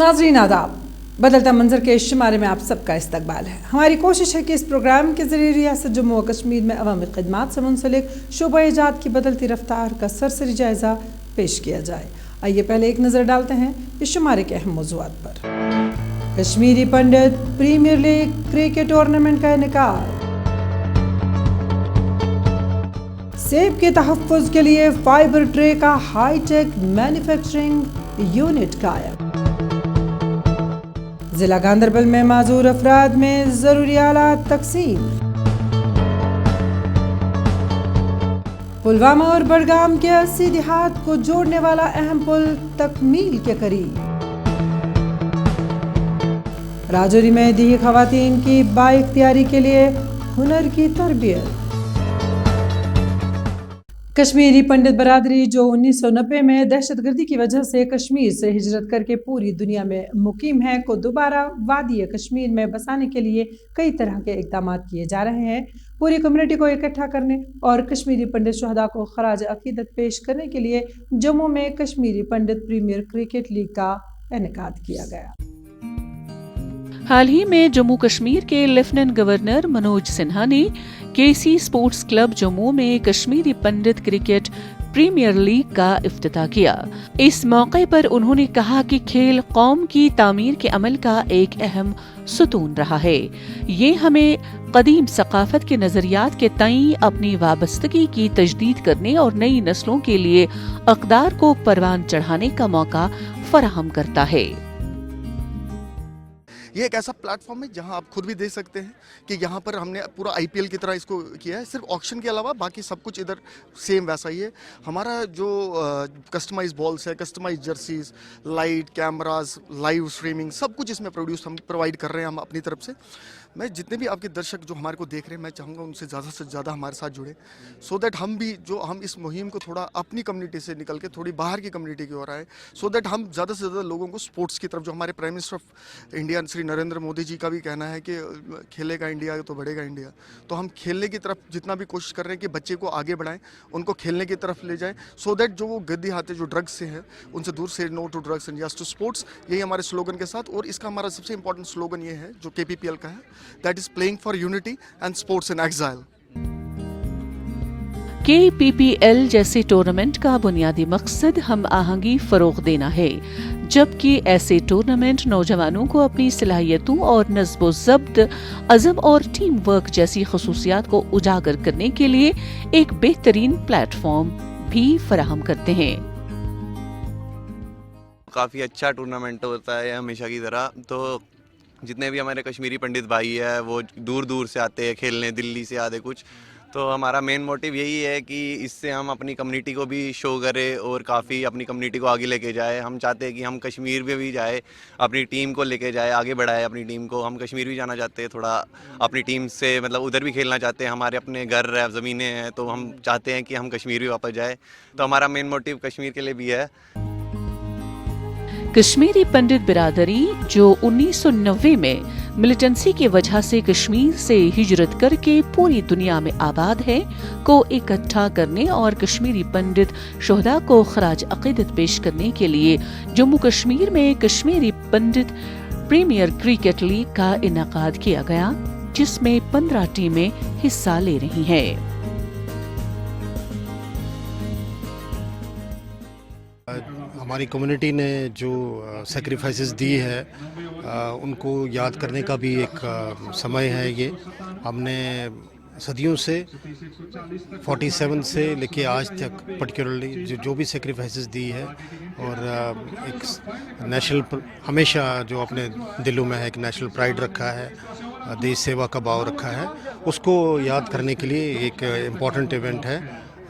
नाज़रीन आदाब, बदलता मंजर के शुमारे में आप सबका इस्तकबाल है। हमारी कोशिश है कि इस प्रोग्राम के ज़रिए रियासत जम्मू व कश्मीर में अवामी खिदमात से मुंसलिक शोबा इजाद की बदलती रफ्तार का सरसरी जायज़ा पेश किया जाए। आइए पहले एक नज़र डालते हैं इस शुमारे के अहम मौज़ूआत पर। कश्मीरी पंडित प्रीमियर लीग क्रिकेट टूर्नामेंट का इनेकाद, सेब के तहफ़्फ़ुज़ के लिए फाइबर ट्रे का हाईटेक मैन्युफैक्चरिंग यूनिट कायम, जिला गांदरबल में माजूर अफराद में ज़रूरी आलात तक़सीम, पुलवामा और बड़गाम के 80 देहात को जोड़ने वाला अहम पुल तकमील के करीब, राजौरी में दी ख़वातीन की बाइख्तियारी के लिए हुनर की तरबियत। कश्मीरी पंडित बरादरी जो 1990 में दहशतगर्दी की वजह से कश्मीर से हिजरत करके पूरी दुनिया में मुकीम है को दोबारा वादी कश्मीर में बसाने के लिए कई तरह के इक़दाम किए जा रहे हैं। पूरी कम्युनिटी को इकट्ठा करने और कश्मीरी पंडित शुहदा को खराज अकीदत पेश करने के लिए जम्मू में कश्मीरी पंडित प्रीमियर क्रिकेट लीग का इनेकाद किया गया। हाल ही में जम्मू कश्मीर के लेफ्टिनेंट गवर्नर मनोज सिन्हा ने केसी स्पोर्ट्स क्लब जम्मू में कश्मीरी पंडित क्रिकेट प्रीमियर लीग का इफ्तिताह किया। इस मौके पर उन्होंने कहा कि खेल कौम की तामीर के अमल का एक अहम सुतून रहा है। ये हमें कदीम सकाफत के नजरियात के तई अपनी वाबस्तगी की तजदीद करने और नई नस्लों के लिए अक़दार को परवान चढ़ाने का मौका फराहम करता है। ये एक ऐसा प्लेटफॉर्म है जहां आप खुद भी देख सकते हैं कि यहाँ पर हमने पूरा आईपीएल की तरह इसको किया है। सिर्फ ऑक्शन के अलावा बाकी सब कुछ इधर सेम वैसा ही है। हमारा जो कस्टमाइज बॉल्स है, customize jerseys, light, cameras, live streaming, सब कुछ इसमें हम प्रोवाइड कर रहे हैं हम अपनी तरफ से। मैं जितने भी आपके दर्शक जो हमारे को देख रहे हैं, मैं चाहूँगा उनसे ज़्यादा से ज़्यादा हमारे साथ जुड़े, सो दैट हम इस मुहिम को थोड़ा अपनी कम्युनिटी से निकल के थोड़ी बाहर की कम्युनिटी की ओर आए, सो दैट हम ज़्यादा से ज़्यादा लोगों को स्पोर्ट्स की तरफ, जो हमारे prime minister of India Shri Narendra Modi ji का भी कहना है कि खेलेगा इंडिया तो बढ़ेगा इंडिया, तो हम खेलने की तरफ जितना भी कोशिश कर रहे हैं कि बच्चे को आगे बढ़ाएं, उनको खेलने की तरफ ले जाएं, सो दैट जो वो गद्दी हाथे जो ड्रग्स से हैं उनसे दूर से, no to drugs and yes to sports, यही हमारे स्लोगन के साथ। और इसका हमारा सबसे इंपॉर्टेंट स्लोगन ये है जो KPPL का है, that is playing for unity and sports in exile. KPPL जैसे टूर्नामेंट का बुनियादी मकसद हम आहंगी फरोग देना है, जबकि ऐसे टूर्नामेंट नौजवानों को अपनी सलाहियतों और नज़्बो ज़ब्त, अज़म और टीम वर्क जैसी खसूसियात को उजागर करने के लिए एक बेहतरीन प्लेटफॉर्म भी फराहम करते हैं। काफ़ी अच्छा टूर्नामेंट होता है हमेशा की तरह, तो जितने भी हमारे कश्मीरी पंडित भाई है वो दूर दूर से आते हैं खेलने, दिल्ली से आते कुछ, तो हमारा मेन मोटिव यही है कि इससे हम अपनी कम्युनिटी को भी शो करें और काफ़ी अपनी कम्युनिटी को आगे लेके जाए। हम चाहते हैं कि हम कश्मीर में भी जाए, अपनी टीम को लेके जाए, आगे बढ़ाए अपनी टीम को। हम कश्मीर भी जाना चाहते हैं, थोड़ा अपनी टीम से मतलब उधर भी खेलना चाहते हैं। हमारे अपने घर है, ज़मीनें हैं, तो हम चाहते हैं कि हम कश्मीर भी वापस जाए, तो हमारा मेन मोटिव कश्मीर के लिए भी है। कश्मीरी पंडित बिरादरी जो 1990 में मिलिटेंसी की वजह से कश्मीर से हिजरत करके पूरी दुनिया में आबाद है, को इकट्ठा करने और कश्मीरी पंडित शुहदा को खराज अकीदत पेश करने के लिए जम्मू कश्मीर में कश्मीरी पंडित प्रीमियर क्रिकेट लीग का इनेकाद किया गया, जिसमें 15 टीमें हिस्सा ले रही हैं। हमारी कम्युनिटी ने जो सेक्रीफाइसेस दी है उनको याद करने का भी एक समय है। ये हमने सदियों से 47 से लेके आज तक पर्टिकुलरली जो भी सेक्रीफाइसेस दी है, और एक नेशनल हमेशा जो अपने दिलों में है एक नेशनल प्राइड रखा है, देश सेवा का भाव रखा है, उसको याद करने के लिए एक इम्पॉर्टेंट इवेंट है,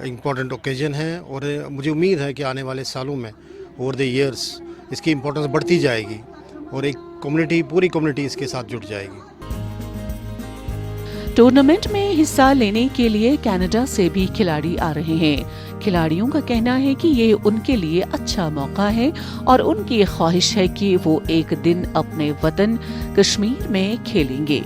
इम्पॉर्टेंट ओकेजन है। और मुझे उम्मीद है कि आने वाले सालों में ओवर द ईयर्स इसकी इम्पोर्टेंस बढ़ती जाएगी और एक कम्युनिटी, पूरी कम्युनिटी इसके साथ जुट जाएगी। टूर्नामेंट में हिस्सा लेने के लिए कनाडा से भी खिलाड़ी आ रहे हैं। खिलाड़ियों का कहना है कि ये उनके लिए अच्छा मौका है और उनकी ख्वाहिश है कि वो एक दिन अपने वतन कश्मीर में खेलेंगे।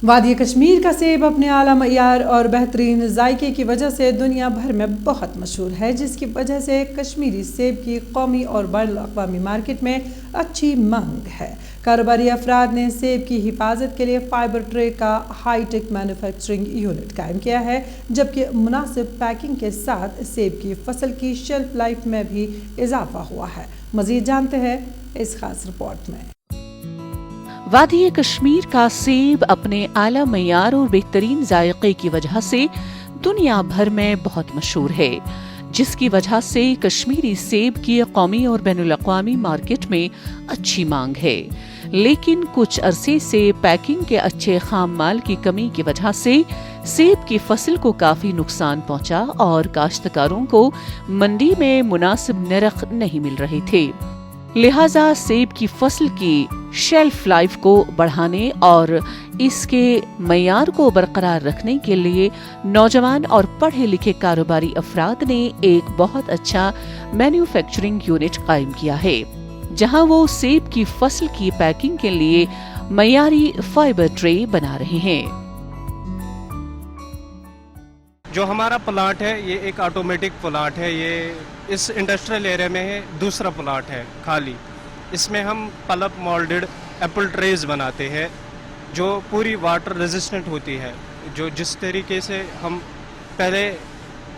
وادی کشمیر کا سیب اپنے اعلیٰ معیار اور بہترین ذائقے کی وجہ سے دنیا بھر میں بہت مشہور ہے، جس کی وجہ سے کشمیری سیب کی قومی اور بین الاقوامی مارکیٹ میں اچھی مانگ ہے۔ کاروباری افراد نے سیب کی حفاظت کے لیے فائبر ٹرے کا ہائی ٹیک مینوفیکچرنگ یونٹ قائم کیا ہے، جبکہ مناسب پیکنگ کے ساتھ سیب کی فصل کی شیلف لائف میں بھی اضافہ ہوا ہے۔ مزید جانتے ہیں اس خاص رپورٹ میں۔ وادی کشمیر کا سیب اپنے اعلیٰ معیار اور بہترین ذائقے کی وجہ سے دنیا بھر میں بہت مشہور ہے، جس کی وجہ سے کشمیری سیب کی قومی اور بین الاقوامی مارکیٹ میں اچھی مانگ ہے، لیکن کچھ عرصے سے پیکنگ کے اچھے خام مال کی کمی کی وجہ سے سیب کی فصل کو کافی نقصان پہنچا اور کاشتکاروں کو منڈی میں مناسب نرخ نہیں مل رہے تھے۔ لہٰذا سیب کی فصل کی شیلف لائف کو بڑھانے اور اس کے معیار کو برقرار رکھنے کے لیے نوجوان اور پڑھے لکھے کاروباری افراد نے ایک بہت اچھا مینوفیکچرنگ یونٹ قائم کیا ہے، جہاں وہ سیب کی فصل کی پیکنگ کے لیے معیاری فائبر ٹرے بنا رہے ہیں۔ جو ہمارا پلانٹ ہے یہ ایک آٹومیٹک پلانٹ ہے، یہ اس انڈسٹریل ایریا میں ہے، دوسرا پلانٹ ہے خالی۔ اس میں ہم پلپ مولڈڈ ایپل ٹریز بناتے ہیں جو پوری واٹر ریزسٹنٹ ہوتی ہے، جو جس طریقے سے ہم پہلے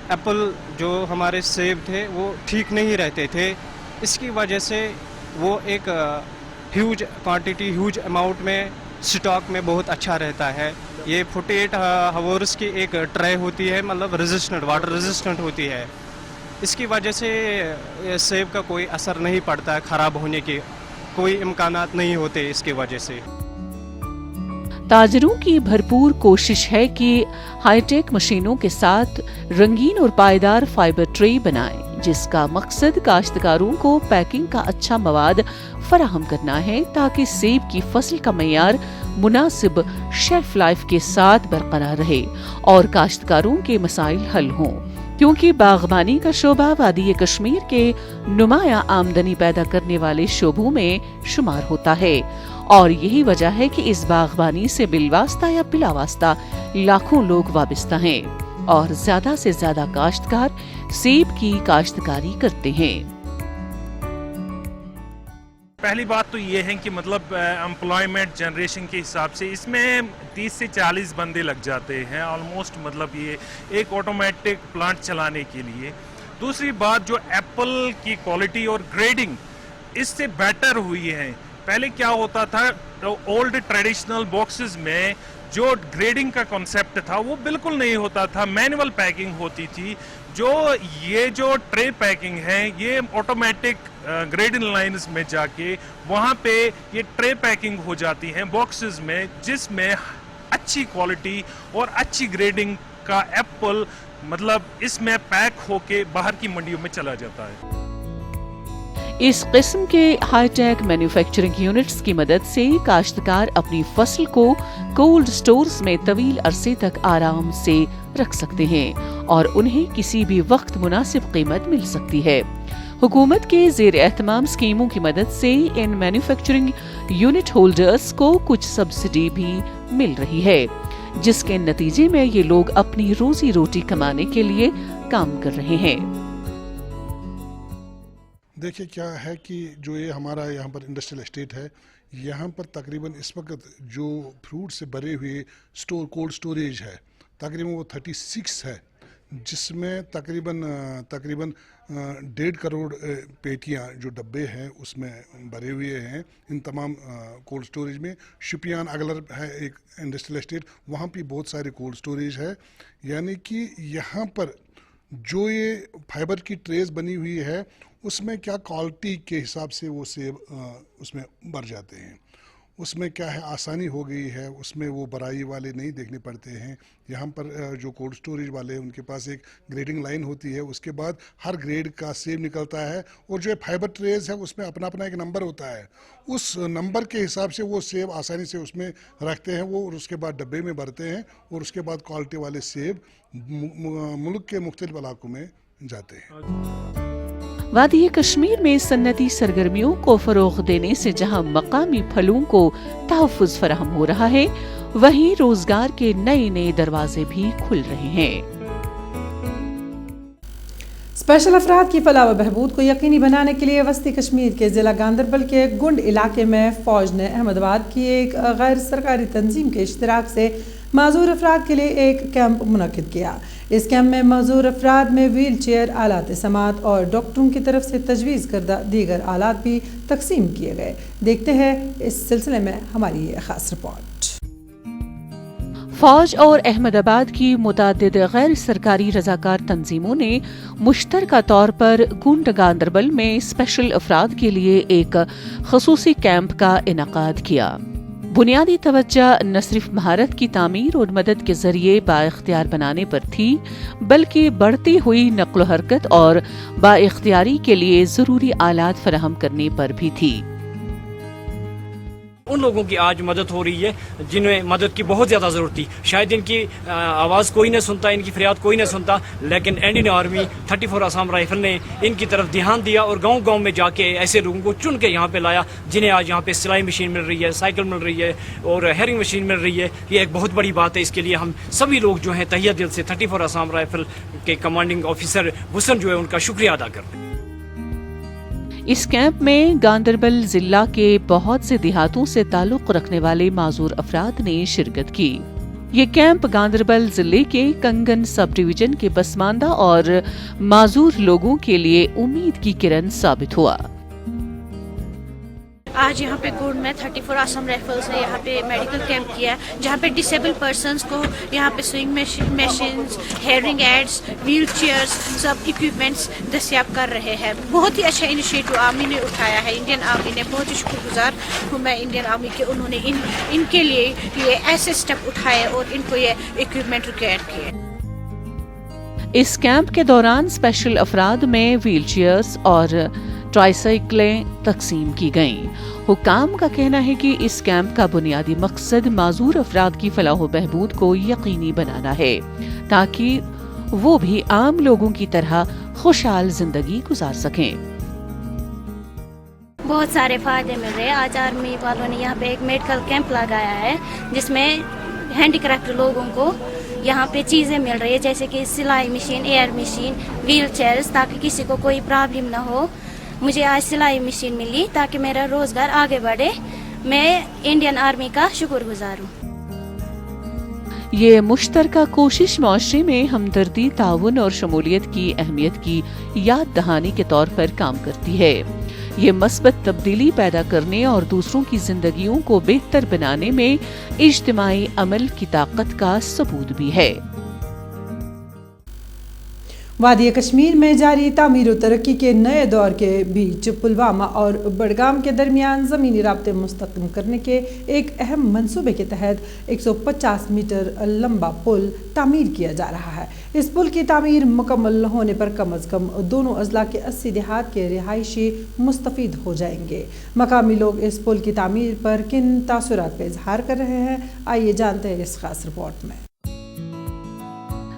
ایپل جو ہمارے سیب تھے وہ ٹھیک نہیں رہتے تھے، اس کی وجہ سے وہ ایک ہیوج کوانٹٹی ہیوج اماؤنٹ میں سٹاک میں بہت اچھا رہتا ہے۔ یہ 48 ہاورز کی ایک ٹرے ہوتی ہے، مطلب ریزسٹنٹ واٹر ریزسٹنٹ ہوتی ہے، اس کی وجہ سے سیب کا کوئی اثر نہیں پڑتا ہے، خراب ہونے کے کوئی امکانات نہیں ہوتے اس کی وجہ سے۔ تاجروں کی بھرپور کوشش ہے کہ ہائی ٹیک مشینوں کے ساتھ رنگین اور پائیدار فائبر ٹرے بنائیں، جس کا مقصد کاشتکاروں کو پیکنگ کا اچھا مواد فراہم کرنا ہے تاکہ سیب کی فصل کا معیار مناسب شیلف لائف کے ساتھ برقرار رہے اور کاشتکاروں کے مسائل حل ہوں، کیونکہ باغبانی کا شعبہ وادی کشمیر کے نمایاں آمدنی پیدا کرنے والے شعبوں میں شمار ہوتا ہے، اور یہی وجہ ہے کہ اس باغبانی سے بالواسطہ یا بلا واسطہ لاکھوں لوگ وابستہ ہیں اور زیادہ سے زیادہ کاشتکار سیب کی کاشتکاری کرتے ہیں۔ پہلی بات تو یہ ہے کہ مطلب امپلائمنٹ جنریشن کے حساب سے اس میں 30 سے 40 بندے لگ جاتے ہیں آلموسٹ، مطلب یہ ایک آٹومیٹک پلانٹ چلانے کے لیے۔ دوسری بات جو ایپل کی کوالٹی اور گریڈنگ اس سے بیٹر ہوئی ہے۔ پہلے کیا ہوتا تھا، اولڈ ٹریڈیشنل باکسز میں جو گریڈنگ کا کنسیپٹ تھا وہ بالکل نہیں ہوتا تھا، مینول پیکنگ ہوتی تھی۔ یہ جو ٹرے پیکنگ ہے یہ آٹومیٹک گریڈنگ لائنز میں جا کے وہاں پہ یہ ٹرے پیکنگ ہو جاتی ہیں باکسز میں، جس میں اچھی کوالٹی اور اچھی گریڈنگ کا ایپل مطلب اس میں پیک ہو کے باہر کی منڈیوں میں چلا جاتا ہے۔ اس قسم کے ہائی ٹیک مینوفیکچرنگ یونٹس کی مدد سے کاشتکار اپنی فصل کو کولڈ سٹورز میں طویل عرصے تک آرام سے رکھ سکتے ہیں اور انہیں کسی بھی وقت مناسب قیمت مل سکتی ہے۔ حکومت کے زیر اہتمام اسکیموں کی مدد سے ان مینوفیکچرنگ یونٹ ہولڈرز کو کچھ سبسڈی بھی مل رہی ہے، جس کے نتیجے میں یہ لوگ اپنی روزی روٹی کمانے کے لیے کام کر رہے ہیں۔ دیکھیں کیا ہے کہ جو یہ ہمارا یہاں پر انڈسٹریل اسٹیٹ ہے، یہاں پر تقریباً اس وقت جو فروٹ سے بھرے ہوئے کولڈ سٹوریج ہے تقریباً وہ 36 ہے، جس میں تقریباً 1.5 کروڑ پیٹیاں جو ڈبے ہیں اس میں بھرے ہوئے ہیں ان تمام کولڈ سٹوریج میں۔ شپیان اگلر ہے ایک انڈسٹریل اسٹیٹ، وہاں پہ بہت سارے کولڈ سٹوریج ہے، یعنی کہ یہاں پر جو یہ فائبر کی ٹریز بنی ہوئی ہے اس میں کیا کوالٹی کے حساب سے وہ سیب اس میں بھر جاتے ہیں، اس میں کیا ہے آسانی ہو گئی ہے، اس میں وہ برائی والے نہیں دیکھنے پڑتے ہیں۔ یہاں پر جو کولڈ سٹوریج والے ہیں ان کے پاس ایک گریڈنگ لائن ہوتی ہے، اس کے بعد ہر گریڈ کا سیب نکلتا ہے، اور جو فائبر ٹریز ہے اس میں اپنا ایک نمبر ہوتا ہے، اس نمبر کے حساب سے وہ سیب آسانی سے اس میں رکھتے ہیں وہ، اور اس کے بعد ڈبے میں بھرتے ہیں، اور اس کے بعد کوالٹی والے سیب ملک کے مختلف علاقوں میں جاتے ہیں۔ वादी कश्मीर में सन्नती सरगर्मियों को फरोग देने से जहां मकामी फलों को तहफ़्फ़ुज़ फराहम हो रहा है, वहीं रोजगार के नए नए दरवाजे भी खुल रहे हैं। स्पेशल अफराद की फलाह व बहबूद को यकीनी बनाने के लिए वस्ती कश्मीर के ज़िला गांदरबल के गुंड इलाके में फ़ौज ने अहमदाबाद की एक गैर सरकारी तंजीम के इश्तिराक से माजूर अफराद के लिए एक कैंप मुनक्किद किया। इस कैंप में माजूर अफराद में व्हील चेयर, आलात समात और डॉक्टरों की तरफ से तजवीज़ करदा दीगर आलात भी तकसीम किए गए। देखते हैं इस सिलसिले में हमारी ये खास रिपोर्ट। फौज और अहमदाबाद की मुतादिद गैर सरकारी रजाकार तंजीमों ने मुश्तरका तौर पर गुंड गांदरबल में स्पेशल अफराद के लिए एक खसूसी कैंप का इनकाद किया। बुनियादी तवज्जो न सिर्फ महारत की तामीर और मदद के जरिए बाइख्तियार बनाने पर थी, बल्कि बढ़ती हुई नक्ल हरकत और बाइख्तियारी के लिए ज़रूरी आलात फराहम करने पर भी थी। उन लोगों की आज मदद हो रही है जिन्हें मदद की बहुत ज़्यादा ज़रूरत थी। शायद इनकी आवाज़ कोई नहीं सुनता, इनकी फरियाद कोई नहीं सुनता, लेकिन इंडियन आर्मी 34 असम राइफल ने इनकी तरफ ध्यान दिया और गांव-गांव में जाके ऐसे लोगों को चुन के यहाँ पे लाया जिन्हें आज यहाँ पे सिलाई मशीन मिल रही है, साइकिल मिल रही है और हेयरिंग मशीन मिल रही है। ये एक बहुत बड़ी बात है। इसके लिए हम सभी लोग जो हैं तहिया दिल से 34 असम राइफल के कमांडिंग ऑफिसर हुसन जो है उनका शुक्रिया अदा करते हैं। इस कैंप में गांदरबल जिला के बहुत से देहातों से ताल्लुक रखने वाले माजूर अफराद ने शिरकत की। ये कैंप गांदरबल जिले के कंगन सब डिवीजन के पसमानदा और माजूर लोगों के लिए उम्मीद की किरण साबित हुआ। आज यहाँ पे गुड़ में 34 असम राइफल्स ने यहाँ पे मेडिकल कैंप किया है, जहाँ पे डिसेबल पर्सन्स को यहाँ पे swing machines, hearing ads, wheel chairs, सब इक्विपमेंट्स दस्तियाब कर रहे हैं। बहुत ही अच्छा इनिशिएटिव आर्मी ने उठाया है, इंडियन आर्मी ने। बहुत ही शुक्रगुजार हूँ मैं इंडियन आर्मी के, उन्होंने इनके लिए ये ऐसे स्टेप उठाए और इनको ये इक्विपमेंट रिक्वायर किए। इस कैंप के दौरान स्पेशल अफराद में व्हील चेयर्स और ट्राइसाइकिलें तकसीम की गईं। हुक्काम का कहना है कि इस कैंप का बुनियादी मकसद माजूर अफराद की फलाह व बहबूद को यकीनी बनाना है, ताकि वो भी आम लोगों की तरह खुशहाल जिंदगी गुजार सकें। बहुत सारे फायदे मिल रहे हैं। आज आर्मी वालों ने यहाँ पे एक मेडिकल कैंप लगाया है जिसमें हैंडीक्राफ्ट लोगों को यहाँ पे चीज़ें मिल रही है, जैसे कि सिलाई machine, air machine, wheel chairs, ताकि किसी को कोई प्रॉब्लम ना हो। मुझे आज सिलाई मशीन मिली ताकि मेरा रोजगार आगे बढ़े। मैं इंडियन आर्मी का शुक्रगुजार हूँ। ये मुश्तरका कोशिश माशरे में हमदर्दी, ताउन और शमूलियत की अहमियत की याद दहानी के तौर पर काम करती है। ये मस्बत तब्दीली पैदा करने और दूसरों की जिंदगियों को बेहतर बनाने में इज्तिमाई अमल की ताकत का सबूत भी है। वादी कश्मीर में जारी तामीर और तरक्की के नए दौर के बीच पुलवामा और बडगाम के दरमियान ज़मीनी राब्ते मुस्तहकम करने के एक अहम मंसूबे के तहत 150 मीटर लंबा पुल तामीर किया जा रहा है। इस पुल की तामीर मुकम्मल होने पर कम अज़ कम दोनों अजला के 80 देहात के रिहायशी मुस्तफ़ीद हो जाएंगे। मकामी लोग इस पुल की तामीर पर किन तासुरात का इजहार कर रहे हैं, आइए जानते हैं इस खास रिपोर्ट में।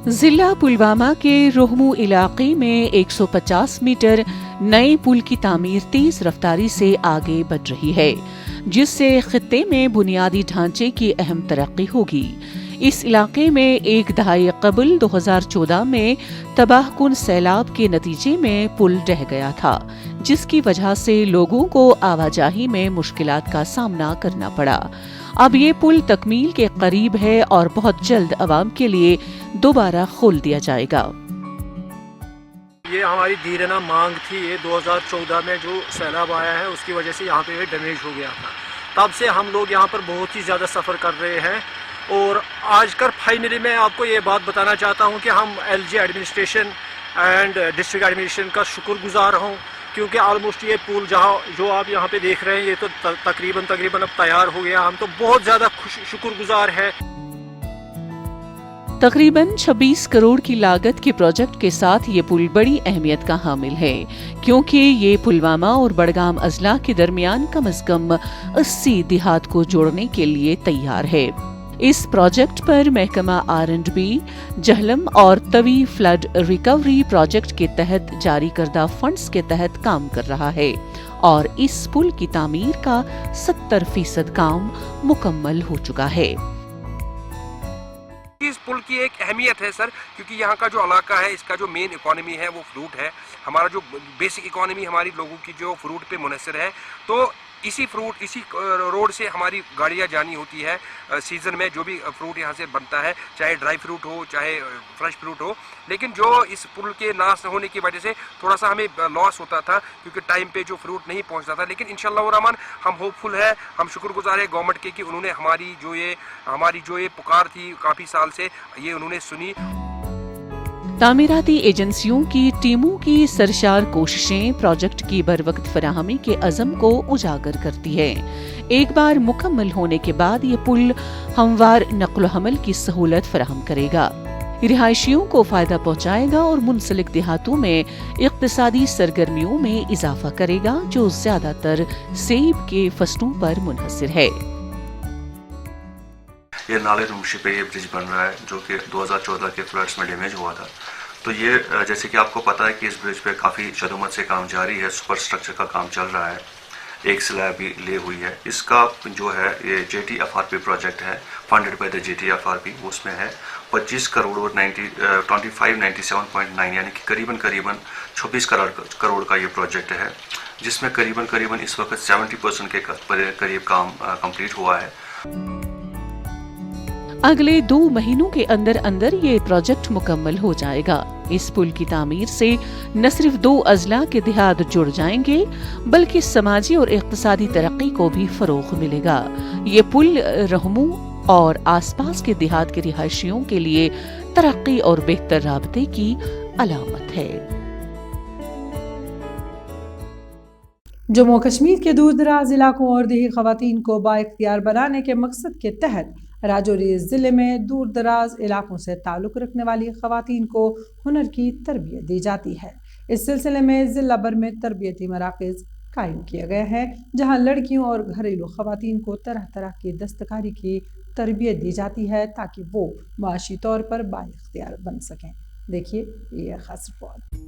जिला पुलवामा के रोहमू इलाके में 150 मीटर नए पुल की तामीर तेज रफ्तारी से आगे बढ़ रही है, जिससे खित्ते में बुनियादी ढांचे की अहम तरक्की होगी। इस इलाके में एक दहाई कबल 2014 में तबाहकुन सैलाब के नतीजे में पुल ढह गया था, जिसकी वजह से लोगों को आवाजाही में मुश्किलात का सामना करना पड़ा। अब ये पुल तकमील के करीब है और बहुत जल्द आवाम के लिए दोबारा खोल दिया जाएगा। ये हमारी धीरेना मांग थी। ये 2014 में जो सैलाब आया है उसकी वजह से यहाँ पे डैमेज हो गया था। तब से हम लोग यहाँ पर बहुत ही ज़्यादा सफ़र कर रहे हैं और आजकल फाइनली मैं आपको ये बात बताना चाहता हूँ कि हम LG administration and district administration का शुक्रगुजार हूँ, क्योंकि ऑलमोस्ट ये पुल जो आप यहाँ पे देख रहे हैं ये तो तकरीबन अब तैयार हो गया। हम तो बहुत ज़्यादा शुक्रगुजार है। तकरीबन 26 करोड़ की लागत के प्रोजेक्ट के साथ ये पुल बड़ी अहमियत का हामिल है, क्योंकि ये पुलवामा और बडगाम अजला के दरमियान कम से कम 80 देहात को जोड़ने के लिए तैयार है। इस प्रोजेक्ट पर महकमा R&B, जहलम और तवी फ्लड रिकवरी प्रोजेक्ट के तहत जारी करदा फंड्स के तहत काम कर रहा है और इस पुल की तामीर का 70% काम मुकम्मल हो चुका है। इस पुल की एक अहमियत है सर, क्योंकि यहाँ का जो इलाका है इसका जो मेन इकोनॉमी है वो फ्रूट है। हमारा जो बेसिक इकोनॉमी हमारी लोगों की जो फ्रूट पे मुनहसर है, तो इसी रोड से हमारी गाड़ियाँ जानी होती है सीज़न में। जो भी फ्रूट यहाँ से बनता है, चाहे ड्राई फ्रूट हो चाहे फ्रेश फ्रूट हो, लेकिन जो इस पुल के नाश होने की वजह से थोड़ा सा हमें लॉस होता था, क्योंकि टाइम पे जो फ्रूट नहीं पहुँचता था। लेकिन इंशाअल्लाह रहमान हम होपफुल है, हम शुक्रगुजार है गवर्नमेंट के कि उन्होंने हमारी जो ये पुकार थी काफ़ी साल से, ये उन्होंने सुनी। तामीराती एजेंसियों की टीमों की सरशार कोशिशें प्रोजेक्ट की बरवक्त फराहमी के अज़म को उजागर करती है। एक बार मुकम्मल होने के बाद ये पुल हमवार नक्ल हमल की सहूलत फराहम करेगा, रिहायशियों को फायदा पहुंचाएगा और मुंसलिक देहातों में इक्तिसादी सरगर्मियों में इजाफा करेगा, जो ज्यादातर सेब के फसलों पर मुनहसर है। ये नाले रुमशी पे ये ब्रिज बन रहा है, जो कि 2014 के फ्लड्स में डैमेज हुआ था। तो ये जैसे कि आपको पता है कि इस ब्रिज पे काफ़ी शदुमत से काम जारी है, सुपर स्ट्रक्चर का काम चल रहा है, एक स्लैब भी ले हुई है। इसका जो है ये JTFRP प्रोजेक्ट है, फंडेड बाय द JTFRP, उसमें है 25 करोड़ और 2597.9 यानी कि करीबन 26 करोड़ का ये प्रोजेक्ट है, जिसमें करीबन इस वक्त 70% के करीब काम कंप्लीट हुआ है। अगले 2 महीनों के अंदर अंदर ये प्रोजेक्ट मुकम्मल हो जाएगा। इस पुल की तामीर से न सिर्फ 2 अजला के देहात जुड़ जाएंगे, बल्कि समाजी और इक्तिसादी तरक्की को भी फरोग मिलेगा। ये पुल रहमू और आसपास के देहात के रिहायशियों के लिए तरक्की और बेहतर राबते की अलामत है। जम्मू कश्मीर के दूर दराज इलाकों और देही खवातीन को बाइख्तियार बनाने के मकसद के तहत राजौरी ज़िले में दूर दराज इलाकों से ताल्लुक़ रखने वाली खवातीन को हुनर की तरबियत दी जाती है। इस सिलसिले में ज़िला भर में तरबियती मराकज़ कायम किए गए हैं, जहां लड़कियों और घरेलू खवातीन को तरह तरह की दस्तकारी की तरबियत दी जाती है, ताकि वो माशी तौर पर बाइख्तियार बन सकें। देखिए ये खास रिपोर्ट।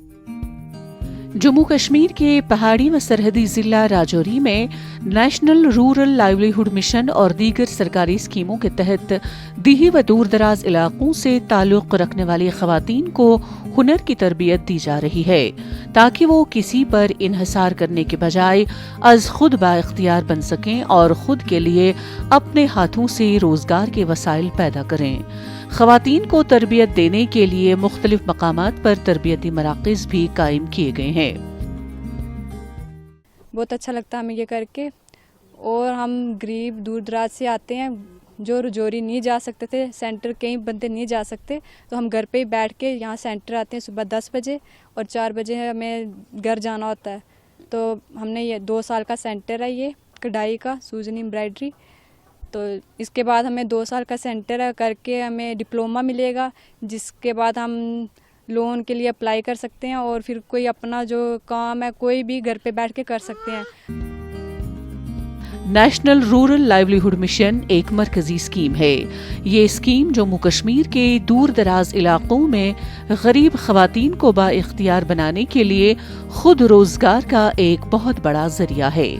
जम्मू कश्मीर के पहाड़ी व सरहदी जिला राजौरी में नेशनल रूरल लाइवलीहुड मिशन और दीगर सरकारी स्कीमों के तहत दीही व दूर दराज इलाकों से ताल्लुक़ रखने वाली खवातीन को हुनर की तरबियत दी जा रही है, ताकि वो किसी पर इन्हिसार करने के बजाय अज खुद बाइख्तियार बन सकें और खुद के लिए अपने हाथों से रोजगार के वसाइल पैदा करें। खवातीन को तरबियत देने के लिए मुख्तलिफ मकामात पर तरबियती मराकज़ भी कायम किए गए हैं। बहुत अच्छा लगता है हमें ये करके, और हम गरीब दूर दराज से आते हैं, जो रजौरी नहीं जा सकते थे, सेंटर कई बंदे नहीं जा सकते, तो हम घर पे ही बैठ के यहाँ सेंटर आते हैं सुबह 10 बजे और 4 बजे हमें घर जाना होता है। तो हमने ये 2 साल का सेंटर है, ये कढ़ाई का सूजन एम्ब्रॉयडरी। तो इसके बाद हमें 2 साल का सेंटर है, करके हमें डिप्लोमा मिलेगा, जिसके बाद हम लोन के लिए अप्लाई कर सकते हैं और फिर कोई अपना जो काम है कोई भी घर पे बैठ के कर सकते हैं। नेशनल रूरल लाइवलीहुड मिशन एक मरकजी स्कीम है। ये स्कीम जम्मू कश्मीर के दूर दराज इलाकों में गरीब खवातीन को बाइख्तियार बनाने के लिए खुद रोजगार का एक बहुत बड़ा जरिया है।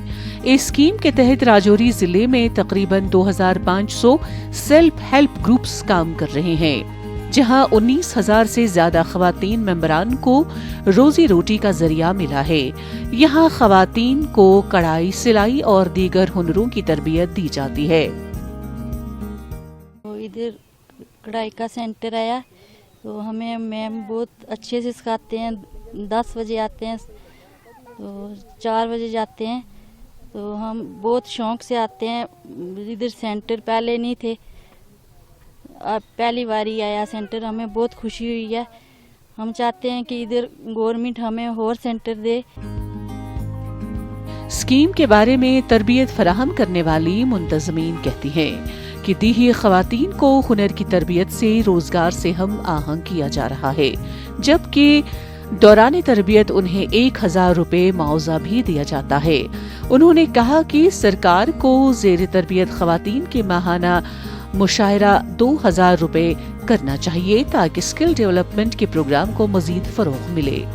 इस स्कीम के तहत राजौरी जिले में तकरीबन 2500 सेल्फ हेल्प ग्रुप्स काम कर रहे हैं, जहां 19,000 से ज्यादा खवातीन मेंबरान को रोजी रोटी का जरिया मिला है। यहाँ खवातीन को कढ़ाई, सिलाई और दीगर हुनरों की तरबियत दी जाती है। इधर कढ़ाई का सेंटर आया तो हमें मैम बहुत अच्छे से सिखाते हैं। 10 बजे आते हैं तो 4 बजे जाते हैं, तो हम बहुत शौक से आते हैं। इधर सेंटर पहले नहीं थे, अब पहली बार ही आया सेंटर, हमें बहुत खुशी हुई है। हम चाहते हैं कि इधर गवर्नमेंट हमें और सेंटर दे। स्कीम के बारे में तरबियत फराहम करने वाली मुंतजमीन कहती हैं कि दीही खवातीन को हुनर की तरबियत से रोजगार से हम आहंग किया जा रहा है, जबकि दौरान तरबियत उन्हें 1,000 रुपए मुआवजा भी दिया जाता है। उन्होंने कहा कि सरकार को जेर तरबियत खवातीन के माहाना मुशायरा 2000 रुपए करना चाहिए ताकि स्किल डेवलपमेंट के प्रोग्राम को मजीद फरोग मिले।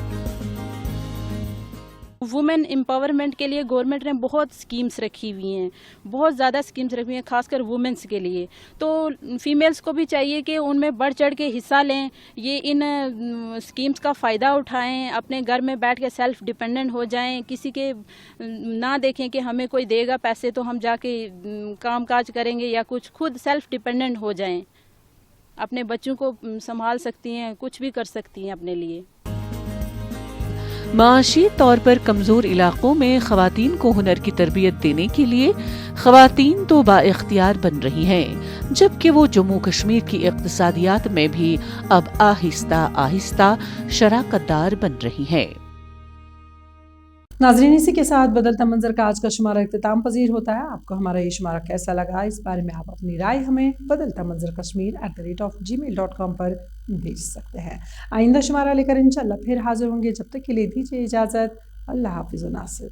वुमेन एम्पावरमेंट के लिए गवर्नमेंट ने बहुत स्कीम्स रखी हुई हैं, बहुत ज़्यादा स्कीम्स रखी हुई हैं, खासकर वुमेन्स के लिए। तो फीमेल्स को भी चाहिए कि उनमें बढ़ चढ़ के हिस्सा लें, ये इन स्कीम्स का फ़ायदा उठाएं, अपने घर में बैठ के सेल्फ डिपेंडेंट हो जाएं, किसी के ना देखें कि हमें कोई देगा पैसे तो हम जाके काम काज करेंगे, या कुछ खुद सेल्फ डिपेंडेंट हो जाएं, अपने बच्चों को संभाल सकती हैं, कुछ भी कर सकती हैं अपने लिए। माशी तौर पर कमज़ोर इलाकों में ख़वातीन को हुनर की तरबियत देने के लिए ख़वातीन तो बाइख्तियार बन रही हैं, जबकि वो जम्मू कश्मीर की इक़्तिसादियात में भी अब आहिस्ता आहिस्ता शराकतदार बन रही हैं। नाज़रीन, इसी के साथ बदलता मंजर का आज का शुमारा इख्तिताम पजीर होता है। आपको हमारा ये शुमारा कैसा लगा, इस बारे में आप अपनी राय हमें बदलता मंजर kashmir@gmail.com पर भेज सकते हैं। आइंदा शुमारा लेकर इंशाल्लाह फिर हाजिर होंगे। जब तक के लिए दीजिए इजाज़त। अल्लाह हाफिज़ नासिर।